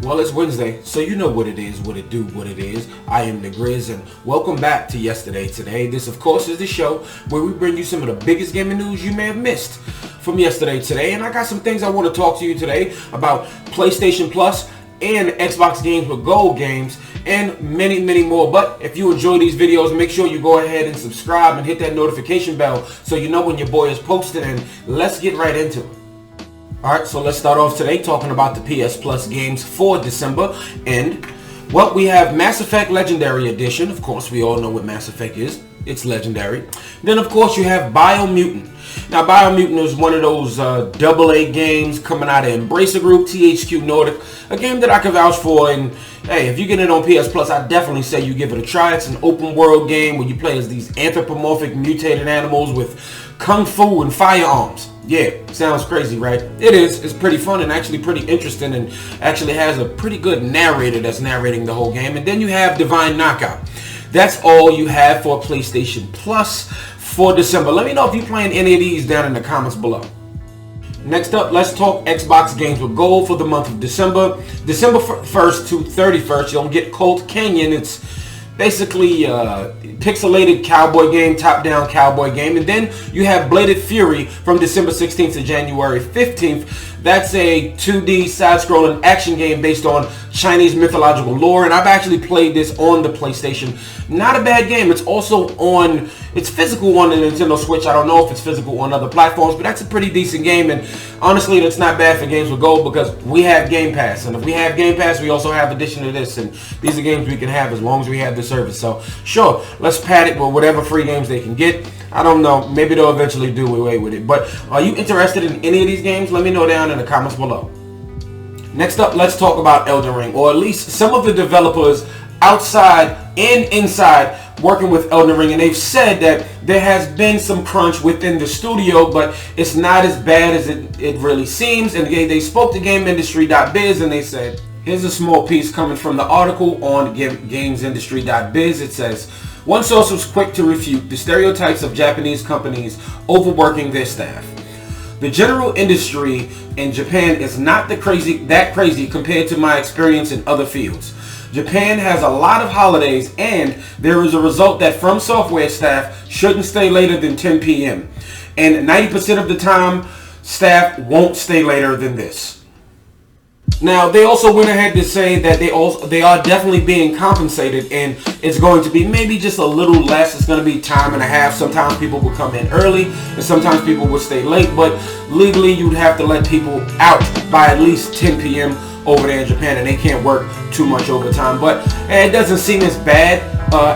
Well, it's Wednesday, so you know what it is, what it do, what it is. I am the Grizz, and welcome back to Yesterday Today. This, of course, is the show where we bring you some of the biggest gaming news you may have missed from Yesterday Today. And I got some things I want to talk to you today about PlayStation Plus and Xbox Games with Gold games and many, many more. But if you enjoy these videos, make sure you go ahead and subscribe and hit that notification bell so you know when your boy is posted, and let's get right into it. Alright, so let's start off today talking about the PS Plus games for December. And, well, we have Mass Effect Legendary Edition. Of course, we all know what Mass Effect is. It's legendary. Then, of course, you have Biomutant. Now, Biomutant is one of those AA games coming out of Embracer Group, THQ Nordic. A game that I can vouch for, and hey, if you get it on PS Plus, I definitely say you give it a try. It's an open world game where you play as these anthropomorphic mutated animals with kung fu and firearms. Yeah, sounds crazy, right? It is. It's pretty fun and actually pretty interesting, and actually has a pretty good narrator that's narrating the whole game. And then you have Divine Knockout. That's all you have for PlayStation Plus for December. Let me know if you're playing any of these down in the comments below. Next up, let's talk Xbox Games with Gold for the month of December. December 1st to 31st, you'll get Colt Canyon. It's basically pixelated cowboy game, top-down cowboy game. And then you have Bladed Fury from December 16th to January 15th. That's a 2D side-scrolling action game based on Chinese mythological lore, and I've actually played this on the PlayStation. Not a bad game. It's also on, it's physical on the Nintendo Switch. I don't know if it's physical on other platforms, but that's a pretty decent game, and honestly, that's not bad for Games with Gold because we have Game Pass, and if we have Game Pass, we also have addition to this, and these are games we can have as long as we have the service. So, sure, let's pad it with whatever free games they can get. I don't know. Maybe they'll eventually do away with it. But are you interested in any of these games? Let me know down in the comments below. Next up, let's talk about Elden Ring, or at least some of the developers outside and inside working with Elden Ring, and they've said that there has been some crunch within the studio, but it's not as bad as it really seems. And they spoke to GameIndustry.biz, and they said, here's a small piece coming from the article on GamesIndustry.biz. It says, one source was quick to refute the stereotypes of Japanese companies overworking their staff. The general industry in Japan is not that crazy compared to my experience in other fields. Japan has a lot of holidays, and there is a result that From Software staff shouldn't stay later than 10 p.m. And 90% of the time, staff won't stay later than this. Now, they also went ahead to say that they are definitely being compensated, and it's going to be maybe just a little less. It's going to be time and a half. Sometimes people will come in early, and sometimes people will stay late, but legally you'd have to let people out by at least 10 p.m. over there in Japan, and they can't work too much overtime. But it doesn't seem as bad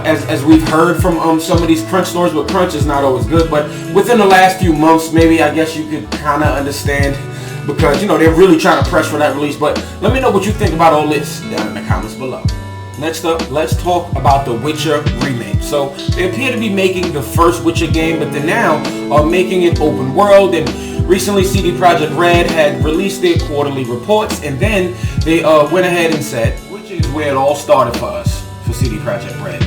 as we've heard from some of these crunch stores, but crunch is not always good. But within the last few months, maybe I guess you could kind of understand, because, you know, they're really trying to press for that release. But let me know what you think about all this down in the comments below. Next up, let's talk about The Witcher Remake. So they appear to be making the first Witcher game, but they now are making it open world. And recently CD Projekt Red had released their quarterly reports, and then they went ahead and said, which is where it all started for us, for CD Projekt Red.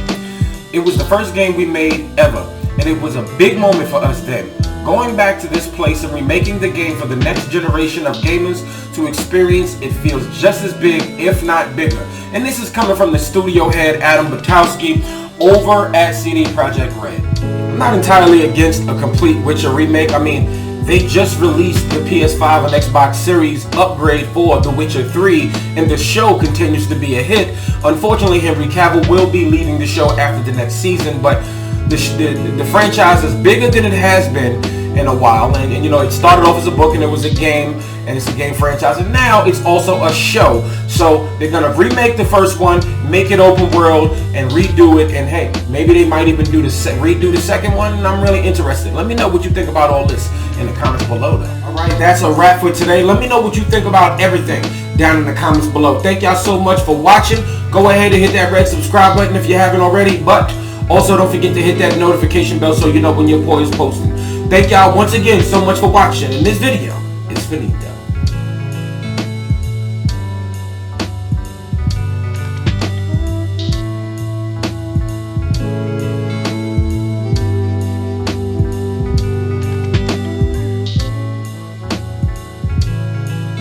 It was the first game we made ever, and it was a big moment for us then. Going back to this place and remaking the game for the next generation of gamers to experience, it feels just as big, if not bigger. And this is coming from the studio head, Adam Batowski, over at CD Projekt Red. I'm not entirely against a complete Witcher remake. I mean, they just released the PS5 and Xbox Series upgrade for The Witcher 3, and the show continues to be a hit. Unfortunately, Henry Cavill will be leaving the show after the next season, but the franchise is bigger than it has been in a while, and you know, it started off as a book and it was a game, and it's a game franchise, and now it's also a show. So they're gonna remake the first one, make it open world, and redo it, and hey, maybe they might even redo the second one, and I'm really interested. Let me know what you think about all this in the comments below though. Alright, that's a wrap for today. Let me know what you think about everything down in the comments below. Thank y'all so much for watching. Go ahead and hit that red subscribe button if you haven't already, but also don't forget to hit that notification bell so you know when your boy is posting. Thank y'all once again so much for watching, and this video is finito.